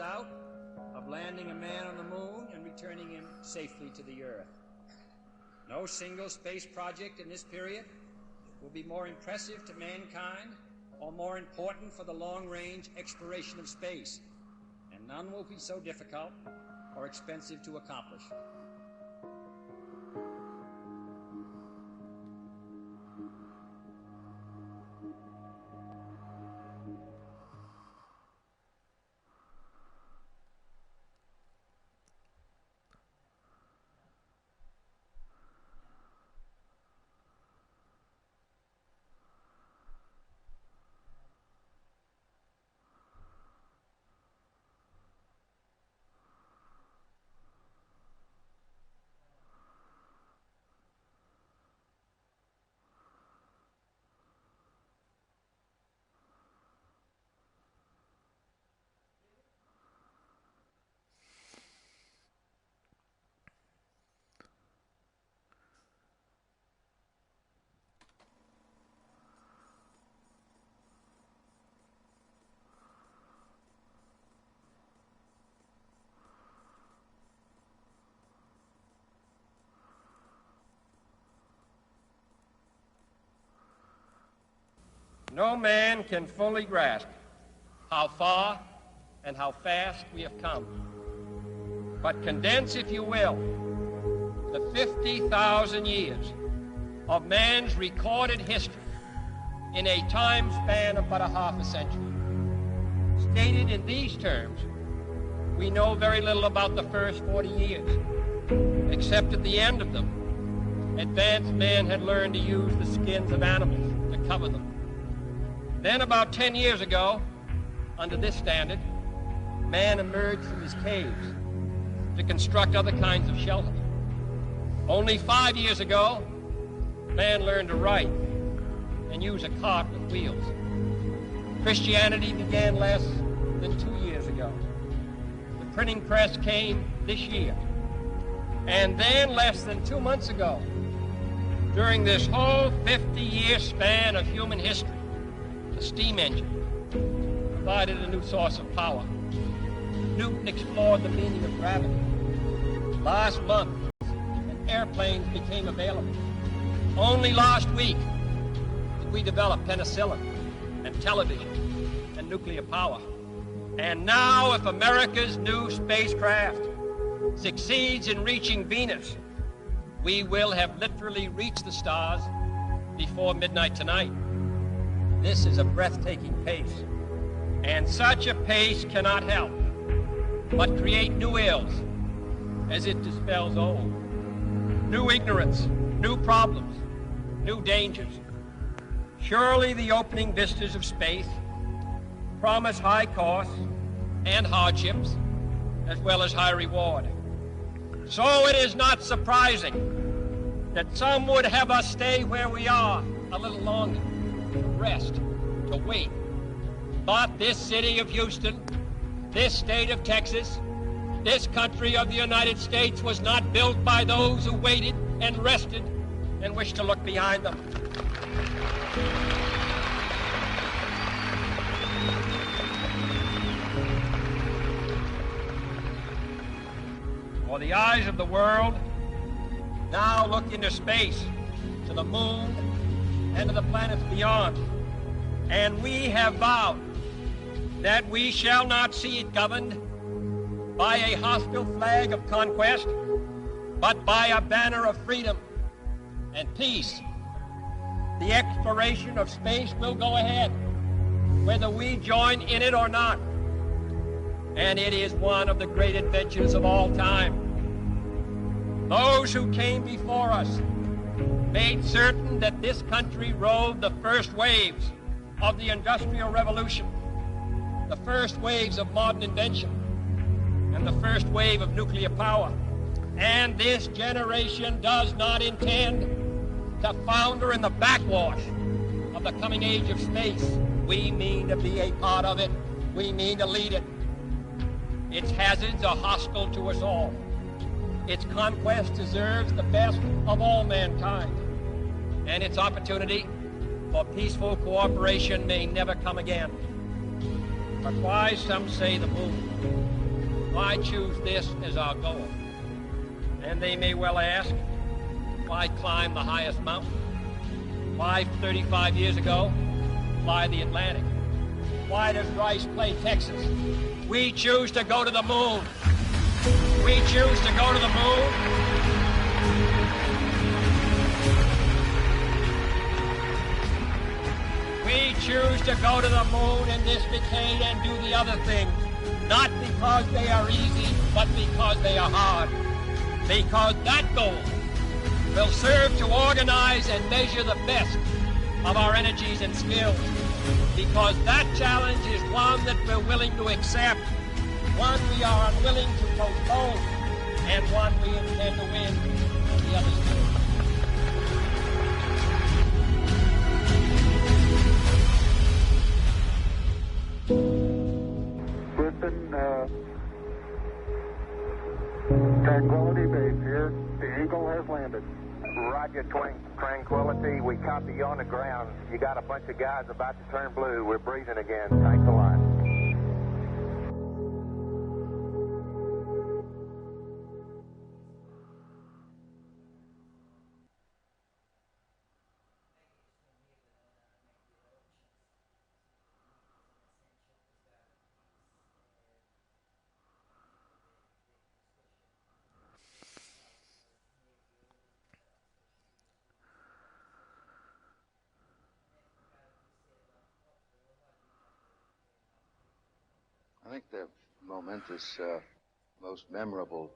carries out of landing a man on the moon and returning him safely to the Earth. No single space project in this period will be more impressive to mankind or more important for the long-range exploration of space, and none will be so difficult or expensive to accomplish. No man can fully grasp how far and how fast we have come. But condense, if you will, the 50,000 years of man's recorded history in a time span of but a half a century. Stated in these terms, we know very little about the first 40 years, except at the end of them, advanced man had learned to use the skins of animals to cover them. Then about 10 years ago, under this standard, man emerged from his caves to construct other kinds of shelter. Only 5 years ago, man learned to write and use a cart with wheels. Christianity began less than 2 years ago. The printing press came this year. And then less than 2 months ago, during this whole 50-year span of human history, the steam engine provided a new source of power. Newton explored the meaning of gravity. Last month, airplanes became available. Only last week did we develop penicillin and television and nuclear power. And now, if America's new spacecraft succeeds in reaching Venus, we will have literally reached the stars before midnight tonight. This is a breathtaking pace, and such a pace cannot help but create new ills as it dispels old. New ignorance, new problems, new dangers. Surely the opening vistas of space promise high costs and hardships, as well as high reward. So it is not surprising that some would have us stay where we are a little longer, to rest, to wait. But this city of Houston, this state of Texas, this country of the United States was not built by those who waited and rested and wished to look behind them. For the eyes of the world now look into space, to the moon, and to the planets beyond. And we have vowed that we shall not see it governed by a hostile flag of conquest, but by a banner of freedom and peace. The exploration of space will go ahead, whether we join in it or not. And it is one of the great adventures of all time. Those who came before us made certain that this country rode the first waves of the Industrial Revolution, the first waves of modern invention, and the first wave of nuclear power. And this generation does not intend to founder in the backwash of the coming age of space. We mean to be a part of it. We mean to lead it. Its hazards are hostile to us all. Its conquest deserves the best of all mankind. And its opportunity for peaceful cooperation may never come again. But why, some say, the moon? Why choose this as our goal? And they may well ask, why climb the highest mountain? Why 35 years ago, fly the Atlantic? Why does Rice play Texas? We choose to go to the moon. We choose to go to the moon. We choose to go to the moon in this decade and do the other things, not because they are easy, but because they are hard. Because that goal will serve to organize and measure the best of our energies and skills. Because that challenge is one that we're willing to accept, one we are unwilling to postpone, and one we intend to win on the other side. Tranquility Base here. The Eagle has landed. Roger, Tranquility. We copy you on the ground. You got a bunch of guys about to turn blue. We're breathing again. Thanks a lot. I think the momentous, most memorable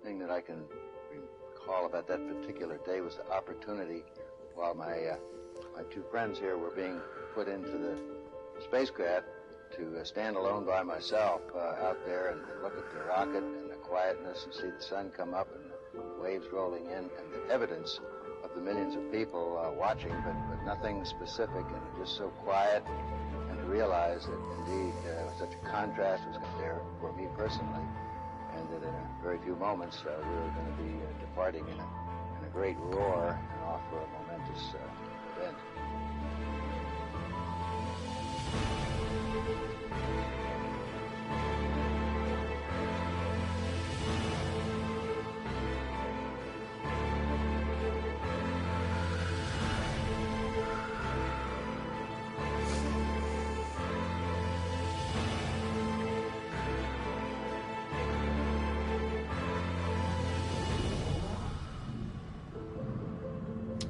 thing that I can recall about that particular day was the opportunity while my two friends here were being put into the spacecraft to stand alone by myself out there and look at the rocket and the quietness and see the sun come up and the waves rolling in and the evidence of the millions of people watching, but nothing specific and just so quiet. To realize that indeed such a contrast was there for me personally, and that in a very few moments we were going to be departing in a great roar and off for a momentous event.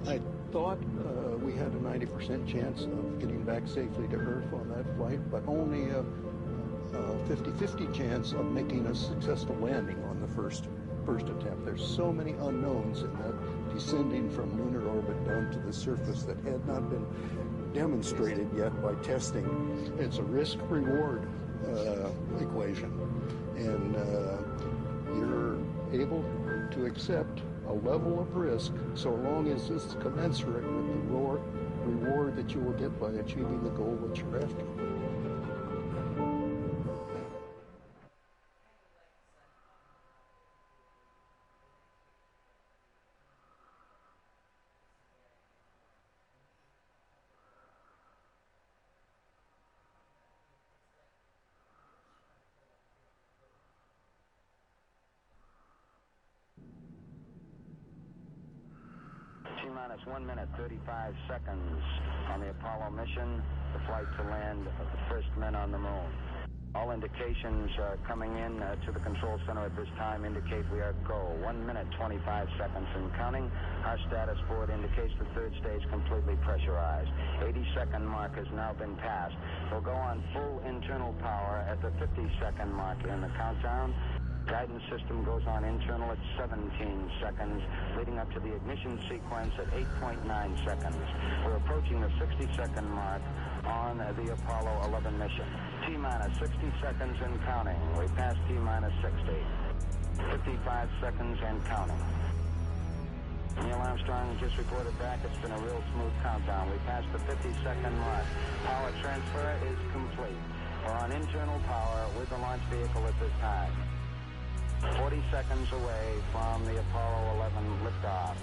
I thought we had a 90% chance of getting back safely to Earth on that flight, but only a 50-50 chance of making a successful landing on the first attempt. There's so many unknowns in that descending from lunar orbit down to the surface that had not been demonstrated yet by testing. It's a risk-reward equation, and you're able to accept a level of risk so long as it's commensurate with the reward that you will get by achieving the goal that you're after. T-minus 1 minute, 35 seconds on the Apollo mission, the flight to land of the first men on the moon. All indications coming in to the control center at this time indicate we are go. 1 minute, 25 seconds and counting. Our status board indicates the third stage completely pressurized. 80-second mark has now been passed. We'll go on full internal power at the 50-second mark in the countdown. Guidance system goes on internal at 17 seconds, leading up to the ignition sequence at 8.9 seconds. We're approaching the 60-second mark on the Apollo 11 mission. T-minus 60 seconds and counting. We passed T-minus 60. 55 seconds and counting. Neil Armstrong just reported back. It's been a real smooth countdown. We passed the 50-second mark. Power transfer is complete. We're on internal power with the launch vehicle at this time. 40 seconds away from the Apollo 11 liftoff.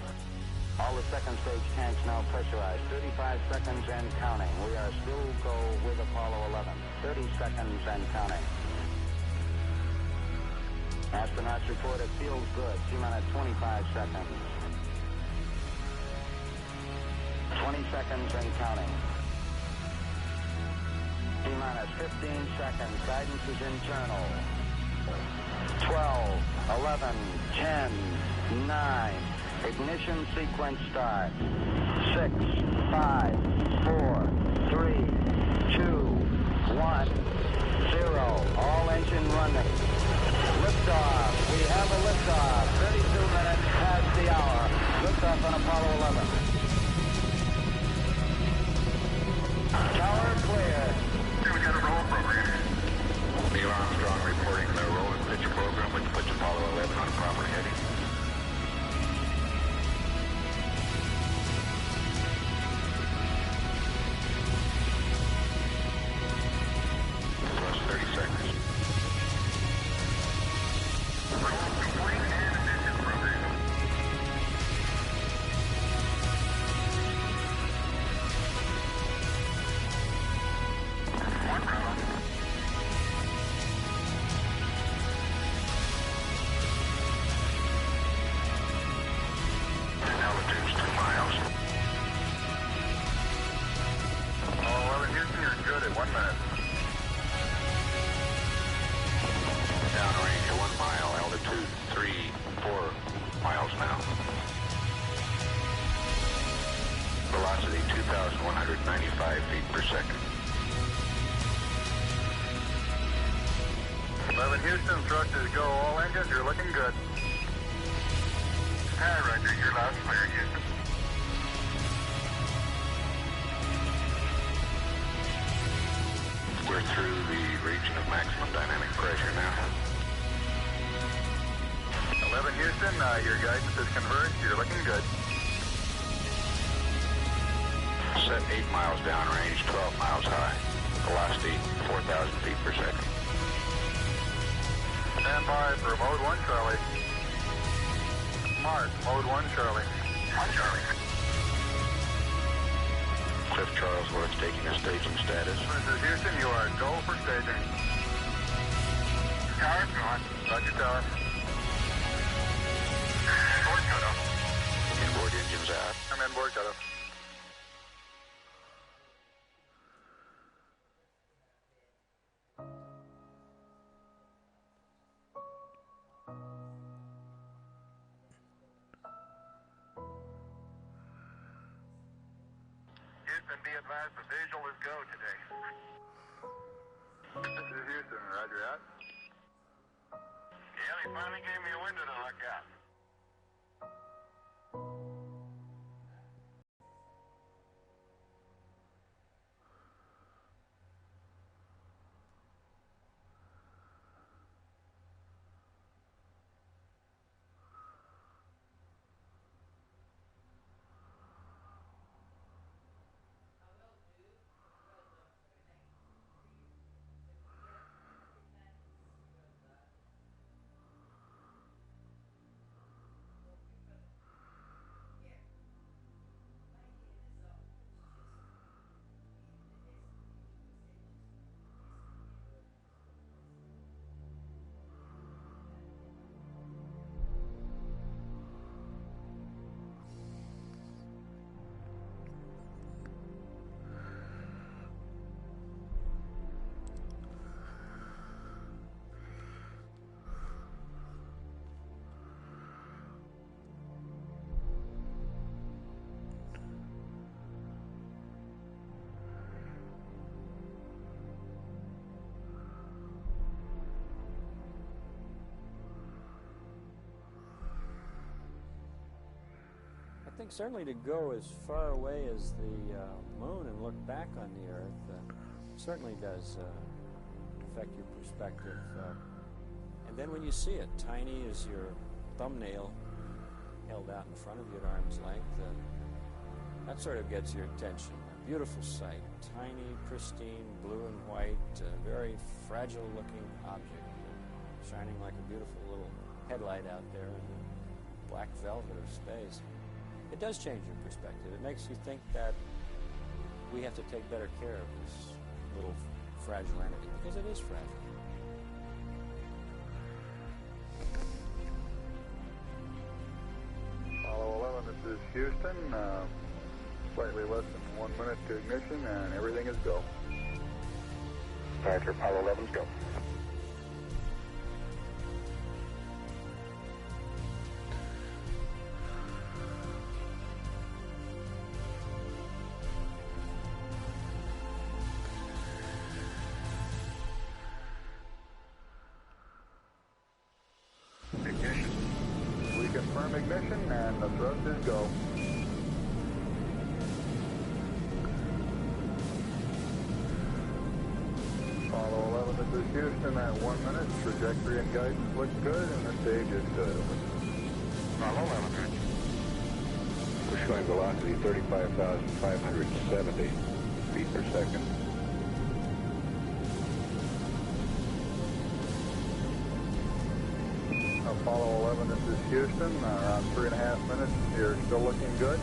All the second stage tanks now pressurized. 35 seconds and counting. We are still go with Apollo 11. 30 seconds and counting. Astronauts report it feels good. T-minus 25 seconds. 20 seconds and counting. T-minus 15 seconds. Guidance is internal. 12, 11, 10, 9. Ignition sequence start. 6, 5, 4, 3, 2, 1, 0. All engine running. Liftoff. We have a liftoff. 32 minutes past the hour. Liftoff on Apollo 11. Tower clear. We got a roll program. Neil Armstrong reporting the roll and pitch program, which puts Apollo 11 on proper heading. Plus 30 seconds. Roll complete and ignition program. One round. Altitude's 2 miles. Oh, 11 Houston, you're good at 1 minute. Downrange 1 mile, altitude 3, 4 miles now. Velocity 2,195 feet per second. 11 Houston, thrusters go. All engines, you're looking good. Hi, Roger, you're loud and clear, Houston. We're through the region of maximum dynamic pressure now. 11 Houston, your guidance is converged. You're looking good. Set 8 miles downrange, 12 miles high. Velocity 4,000 feet per second. Stand by for mode 1, Charlie. Mark, mode 1, Charlie. 1, Charlie. Cliff Charlesworth taking a staging status. This is Houston, you are go for staging. Tower's gone. Roger, tower. Board cutoff. Inboard engines out. I'm inboard cutoff. Houston, be advised the visual is go today. This is Houston, roger out. Yeah, they finally gave me a window to look out. I think certainly to go as far away as the moon and look back on the Earth certainly does affect your perspective. And then when you see it, tiny as your thumbnail held out in front of you at arm's length, that sort of gets your attention. A beautiful sight, tiny, pristine, blue and white, very fragile-looking object, shining like a beautiful little headlight out there in the black velvet of space. It does change your perspective. It makes you think that we have to take better care of this little fragile entity, because it is fragile. Houston. Slightly less than 1 minute to ignition, and everything is go. Roger, Apollo 11's go. Ignition. We confirm ignition, and the thrust is go. Apollo 11, this is Houston at 1 minute. Trajectory and guidance looks good, and the stage is good. Apollo 11, We're showing velocity 35,570 feet per second. Apollo 11, this is Houston. Around 3.5 minutes. You're still looking good.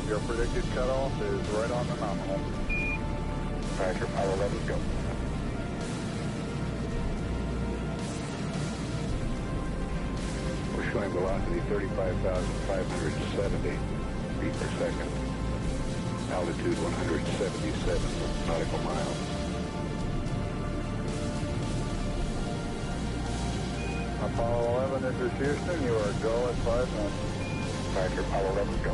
Your predicted cutoff is right on the nominal. Roger, Apollo 11's go. We're showing velocity 35,570 feet per second. Altitude 177 nautical miles. Apollo 11, this is Houston. You are go at 5 minutes. Roger, Apollo 11's go.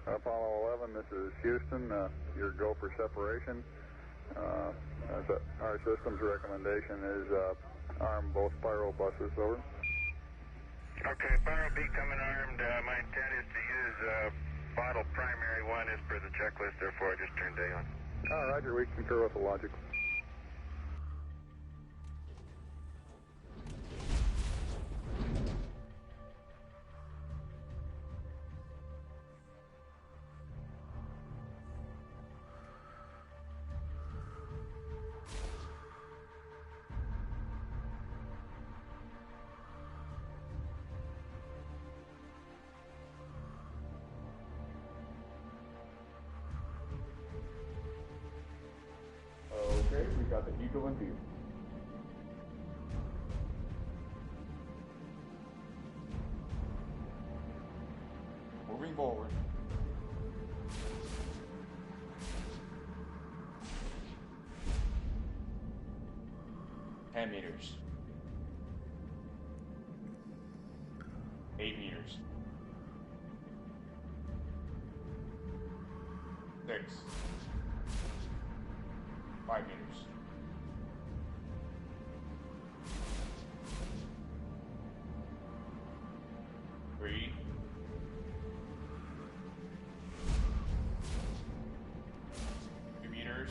Apollo 11, this is Houston. Your go for separation. Our system's recommendation is arm both spiral buses, over. Okay, spiral B coming armed. My intent is to use bottle primary one as per the checklist, therefore I just turned day on. Roger, we concur with the logic. Okay, we got the Eagle in view. Moving forward. meters. 8 meters. 6. 5 meters. 3. 2 meters.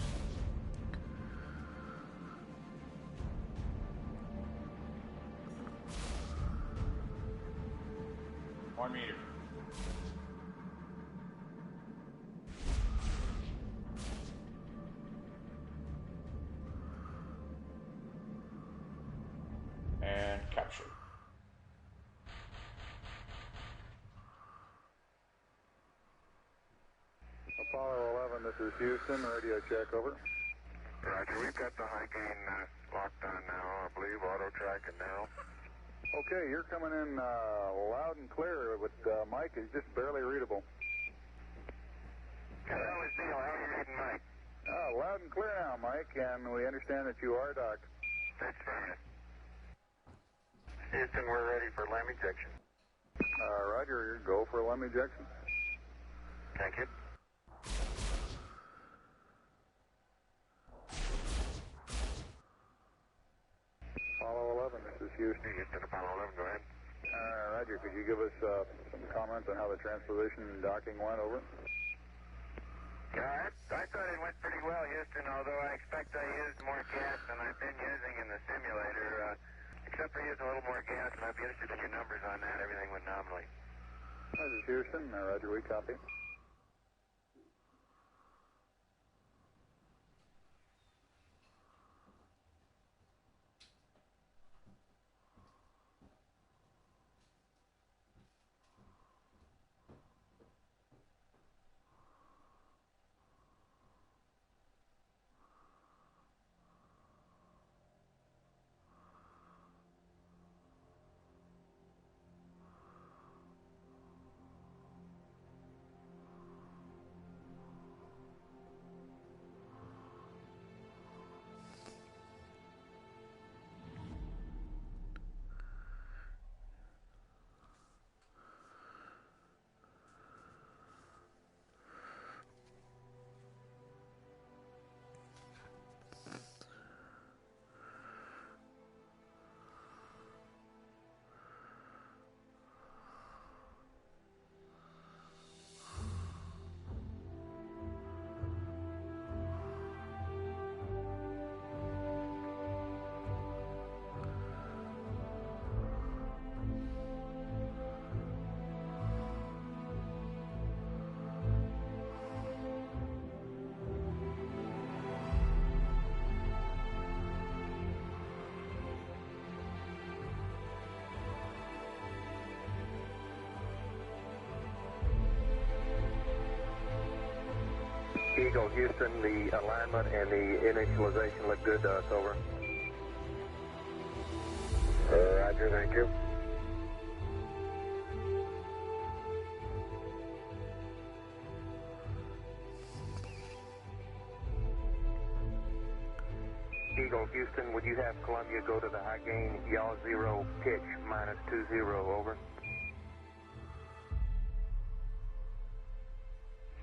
1 meter. And capture. Apollo 11, this is Houston. Radio check, over. Roger, we've got the high gain locked on now, I believe, auto track and now. Okay, you're coming in loud and clear, but Mike is just barely readable. How is Neil? How are you reading, Mike? Loud and clear now, Mike, and we understand that you are docked. That's fine. Houston, we're ready for LEM ejection. Roger, go for LEM ejection. Thank you. Apollo 11, this is Houston. Houston, Apollo 11, go ahead. Roger. Could you give us some comments on how the transposition and docking went? Over. Yeah, I thought it went pretty well, Houston, although I expect I used more gas than I've been using in the simulator. Except for using a little more gas, and I'd be interested in your numbers on that. Everything went nominally. This is Houston. Roger, we copy. Eagle, Houston, the alignment and the initialization look good to us, over. Roger, thank you. Eagle, Houston, would you have Columbia go to the high gain, yaw 0, pitch, -20, over?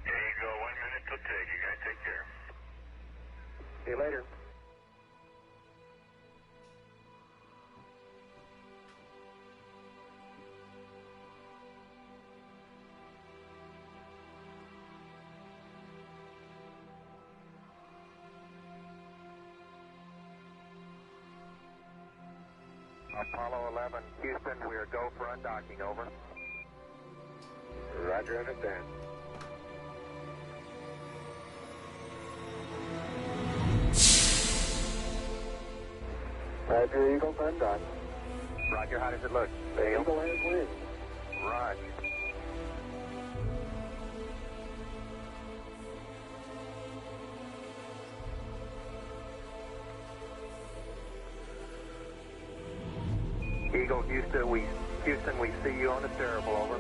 There you go, 1 minute till take. You guys take care. See you later. Apollo 11, Houston, we are go for undocking, over. Roger, understand. Roger, Eagle, undock. Roger, how does it look? Eagle has wind. Roger. Eagle, Houston, we see you on the steerable, over.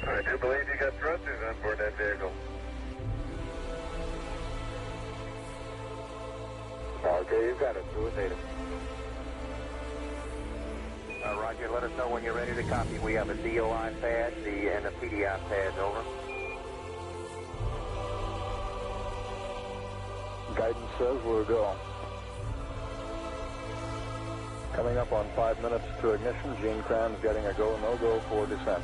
I do believe you got thrusters on board that vehicle. Okay, you got it. Do it later. Roger, let us know when you're ready to copy. We have a DOI pad and a PDI pad, over. Guidance says we're go. Coming up on 5 minutes to ignition. Gene Kran's getting a go, no-go for descent.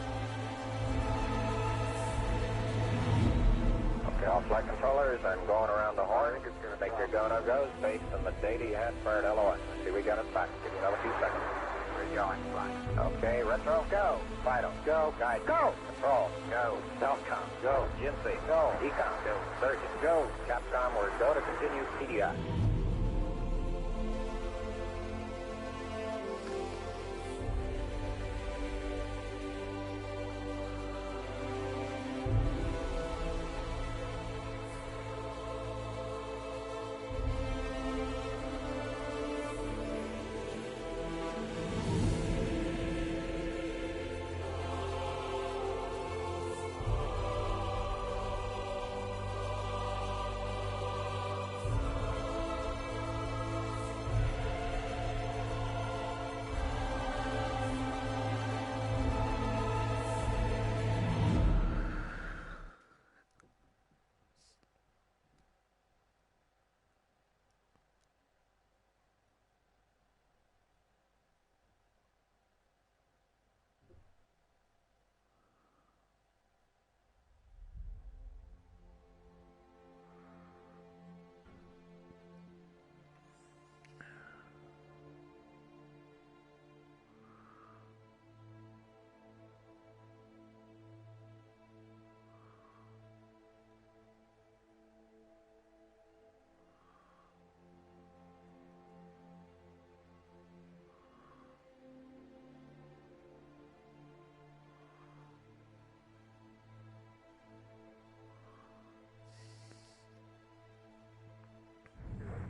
Okay, all flight controllers, I'm going around the horn. Make your go, no-goes based on the data you had for an LOS. See, we got it back. Give you another few seconds. We're going, flight. Okay, retro, go. Vital, go. Guide, go. Control, go. Self-com, go. GNC, go. Ecom, go. Surgeon, go. Capcom, we're go to continue PDI.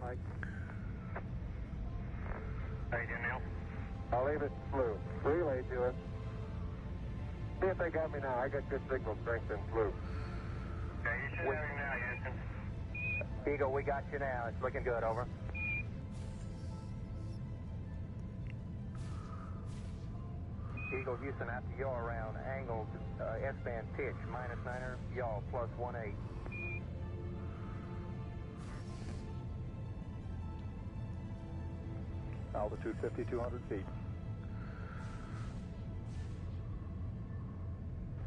Mike. How you doing, Neil? I'll leave it blue. Relay to us. See if they got me now. I got good signal strength in blue. Okay, you should have him now, Houston. Eagle, we got you now. It's looking good, over. Eagle, Houston, after yaw around, angled S-band pitch, -9er, yaw, +18. Altitude 5,200 feet.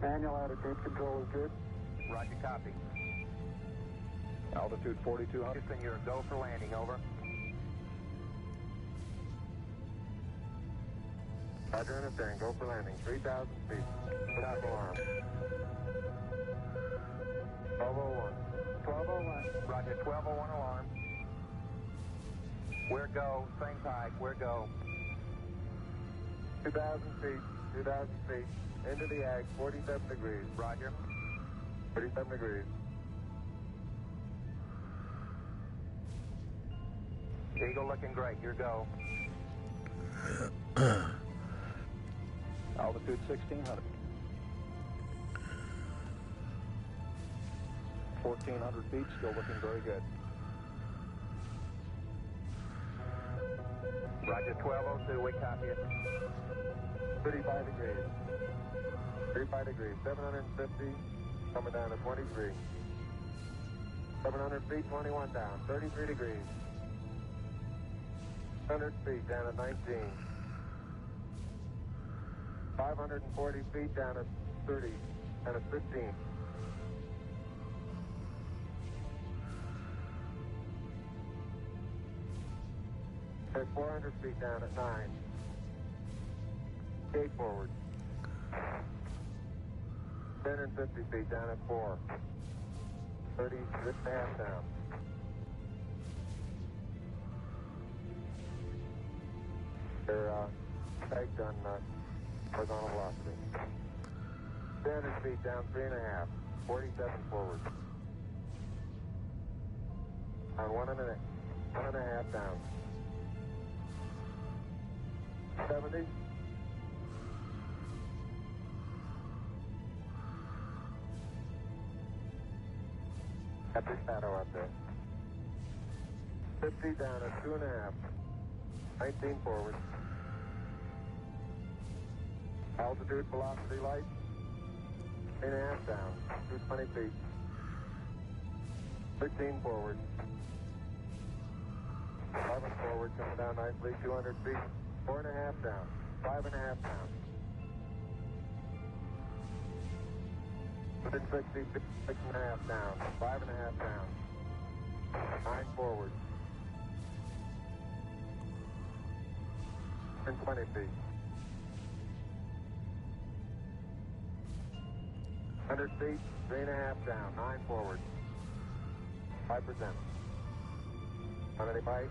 Manual attitude control is good. Roger, copy. Altitude 4,200. Houston, you're a go for landing, over. Roger, understand. Go for landing. 3,000 feet. Top alarm. 1201. 1201. Roger, 1201 alarm. Where go? Same type. Where go? 2,000 feet. 2,000 feet. Into the ag. 47 degrees. Roger. 47 degrees. Eagle looking great. Your go. Altitude 1,600. 1,400 feet. Still looking very good. Roger, 1202. We copy it. 35 degrees. 35 degrees. 750. Coming down to 23. 700 feet, 21 down. 33 degrees. 100 feet down at 19. 540 feet down at 30 and at 15. At 400 feet down at 9. Gate forward. 1050 feet down at 4. 30 and a half down. They're pegged on horizontal velocity. 300 feet down, 3.5. 47 forward. On 1.5 down. 70. Got the shadow out there. 50 down at 2.5. 19 forward. Altitude, velocity, light. 8.5 down. 220 feet. 13 forward. 11 forward, coming down nicely. 200 feet. 4.5 down. 5.5 down. Within 60 feet. 6.5 down. 5.5 down. 9 forward. 20 feet. 100 feet, 3.5 down, 9 forward. 5%. 185.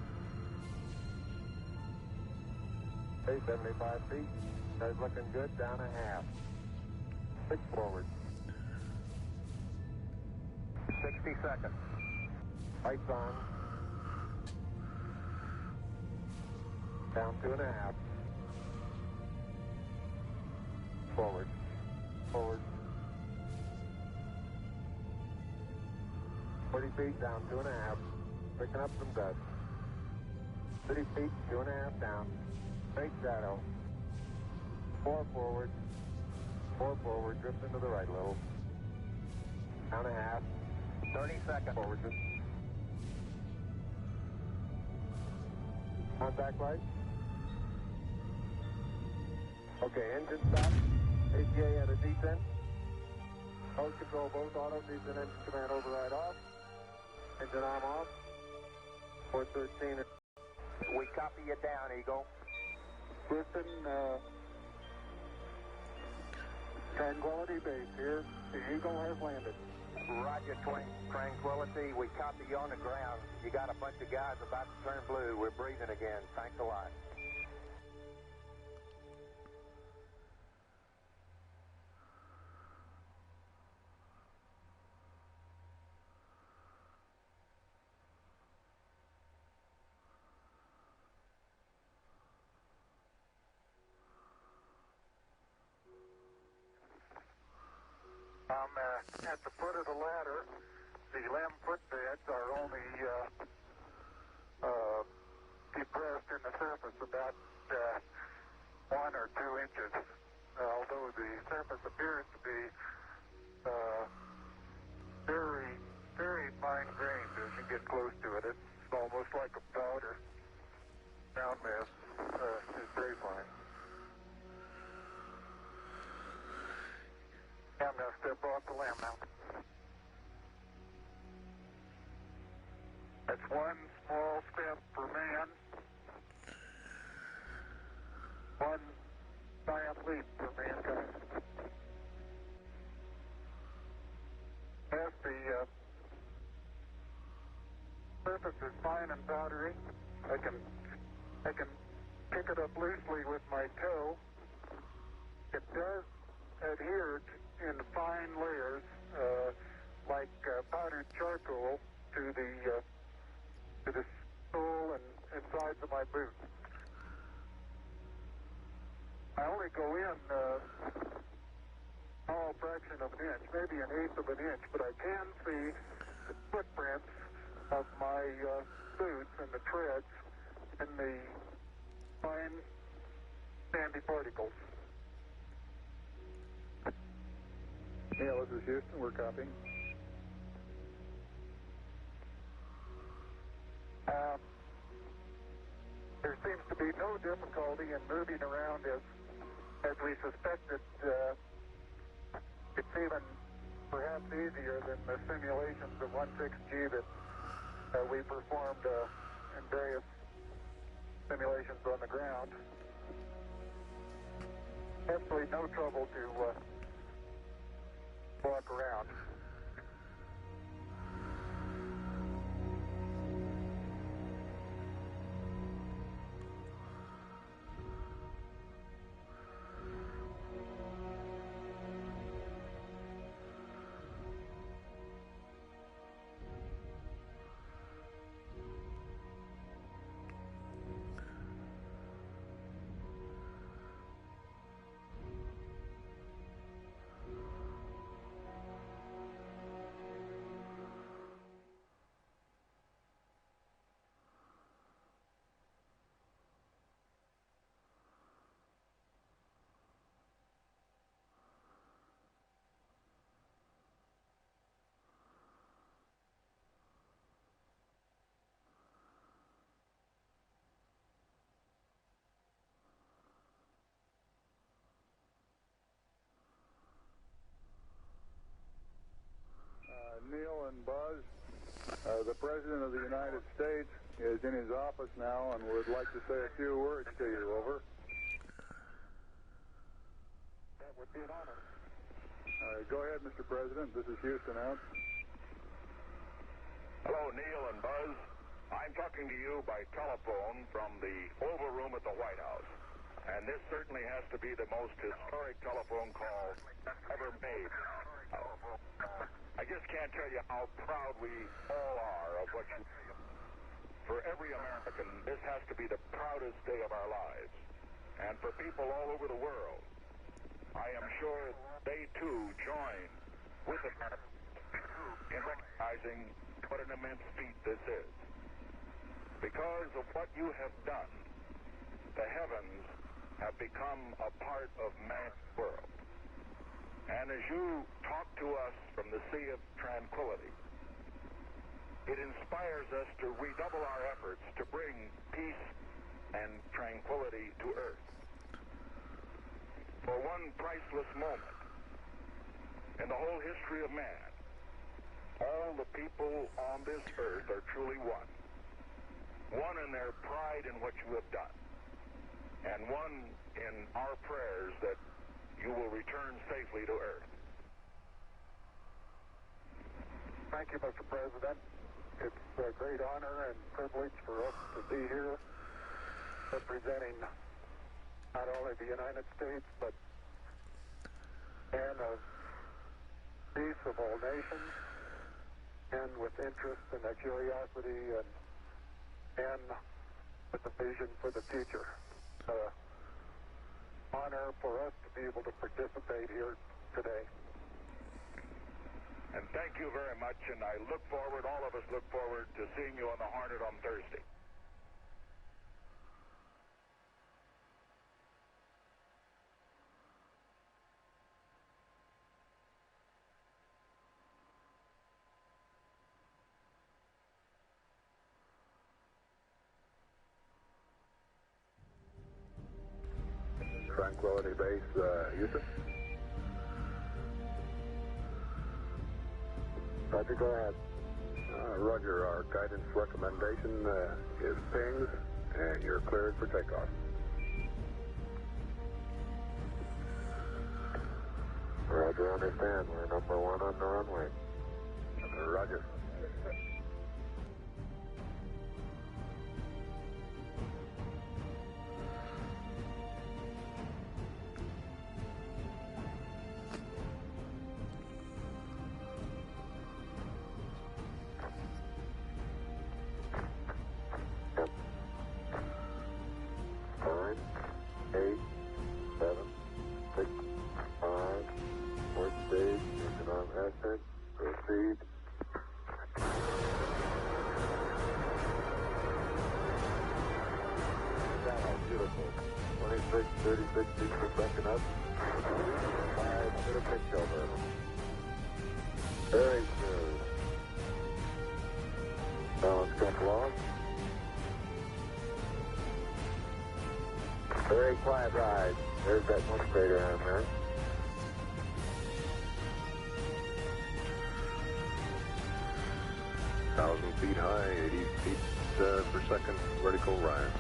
Okay, 75 feet. That's looking good, down a half. 6 forward. 60 seconds. Lights on. Down 2.5. Forward. Forward. 40 feet down 2.5. Picking up some dust. 30 feet, 2.5 down. Straight shadow. 4 forward. 4 forward. Drift into the right a little. Down a half. 30 seconds. Forward. Contact light. Okay, engine stop. ATA at a descent. Mode control both auto, descent engine command override off. Engine arm off. 413. We copy you down, Eagle. Houston, Tranquility Base here. The Eagle has landed. Roger, Tranquility. We copy you on the ground. You got a bunch of guys about to turn blue. We're breathing again. Thanks a lot. I'm at the foot of the ladder. The limb footbeds are only depressed in the surface about 1 or 2 inches, although the surface appears to be very, very fine-grained as you get close to it. It's almost like a powder. Ground mass is very fine. I'm going to step off the limb now. That's one small step for man, one giant leap for mankind. As the surface is fine and powdery, I can pick it up loosely with my toe. It does adhere in fine layers, like powdered charcoal, to the sole and sides of my boot. I only go in a small fraction of an inch, maybe an eighth of an inch, but I can see the footprints of my boots and the treads and the fine sandy particles. Neil, this is Houston. We're copying. There seems to be no difficulty in moving around as we suspected. It's even perhaps easier than the simulations of 16G that we performed in various simulations on the ground. Absolutely no trouble to walk around. Neil and Buzz, the President of the United States is in his office now and would like to say a few words to you. Over. That would be an honor. Go ahead, Mr. President. This is Houston out. Hello, Neil and Buzz. I'm talking to you by telephone from the Oval Room at the White House. And this certainly has to be the most historic telephone call ever made. I just can't tell you how proud we all are of what you do. For every American, this has to be the proudest day of our lives. And for people all over the world, I am sure they too join with America in recognizing what an immense feat this is. Because of what you have done, the heavens have become a part of man's world. And as you talk to us from the Sea of Tranquility, it inspires us to redouble our efforts to bring peace and tranquility to Earth. For one priceless moment in the whole history of man, all the people on this Earth are truly one. One in their pride in what you have done, and one in our prayers that you will return safely to Earth. Thank you, Mr. President. It's a great honor and privilege for us to be here representing not only the United States, but men of peace of all nations, and with interest and a curiosity and with a vision for the future. Honor for us to be able to participate here today. And thank you very much, and I look forward, all of us look forward to seeing you on the Hornet on Thursday. Tranquility Base, Houston. Roger, go ahead. Roger, our guidance recommendation is pings, and you're cleared for takeoff. Roger, understand. We're number one on the runway. Roger. Proceed. Beautiful. 26, 36 feet per second up. 5 to the pitch over. Very smooth. Balance come along. Very quiet ride. There's that one crater on there. 1,000 feet high, 80 feet per second vertical rise.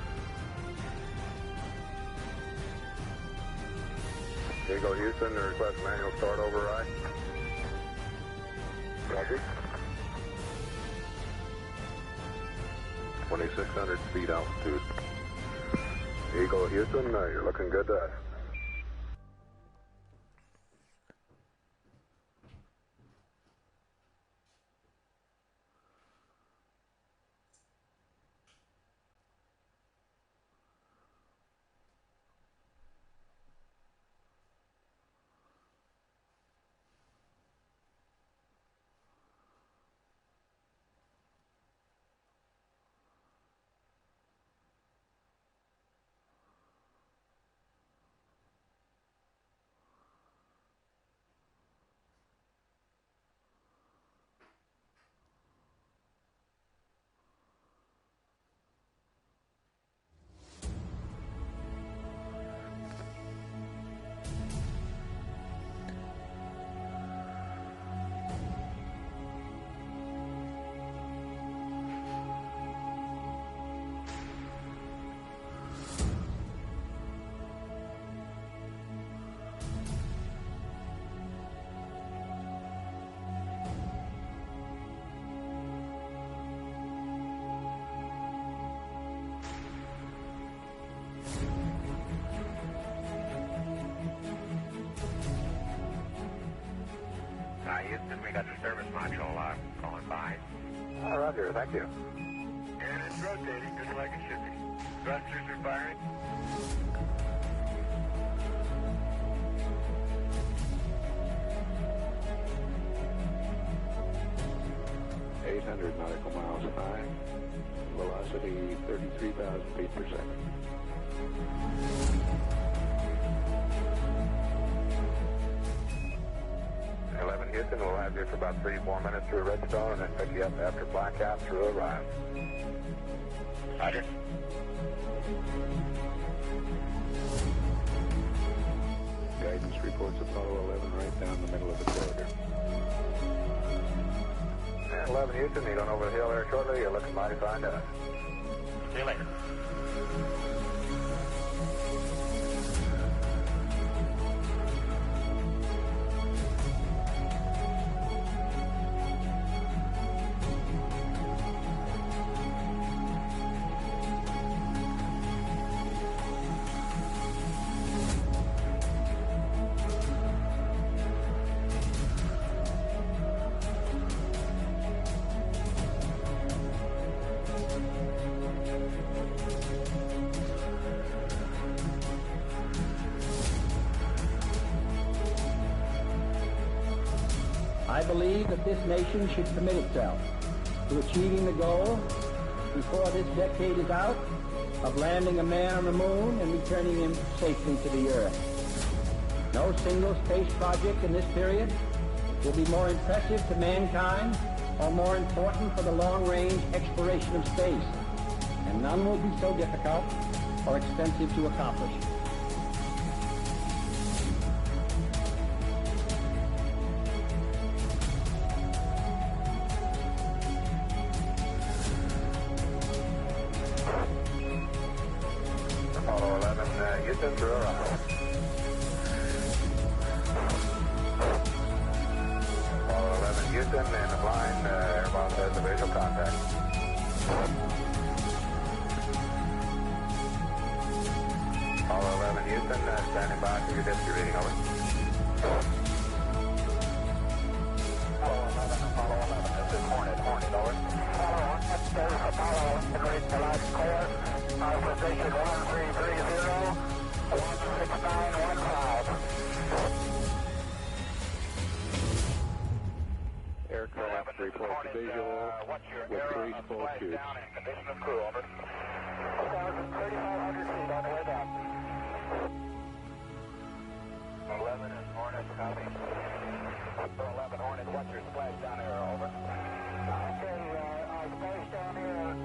Here you go, Houston. Request manual start override. Roger. 2,600 feet altitude. Here you go, Houston. You're looking good to us. Houston, we got the service module going by. Roger, thank you. And it's rotating just like it should be. Thrusters are firing. nautical miles high, velocity 33,000 feet per second. Houston, we'll have you for about 3-4 minutes through Redstone and then pick you up after blackout through Orion. Roger. Guidance reports Apollo 11 right down the middle of the corridor. And 11 Houston, you're going over the hill there shortly. You're looking mighty fine to us. See you later. believe that this nation should commit itself to achieving the goal, before this decade is out, of landing a man on the moon and returning him safely to the Earth. No single space project in this period will be more impressive to mankind or more important for the long-range exploration of space, and none will be so difficult or expensive to accomplish. Apollo 11, Houston, through our Apollo 11, Houston, and the line, Airbus has a visual contact. Apollo 11, Houston, standing by for your dispatch reading, over. Apollo 11, this is Hornet, over. Apollo 11, read the last clear. Our position 1330, 16915. Aircraft reports visual with 3 full tubes. Condition of crew, over. 3,500 feet on the way down. 11 is Hornet, copy. 11 Hornet, what's your splash down here, over? Okay, splash down here.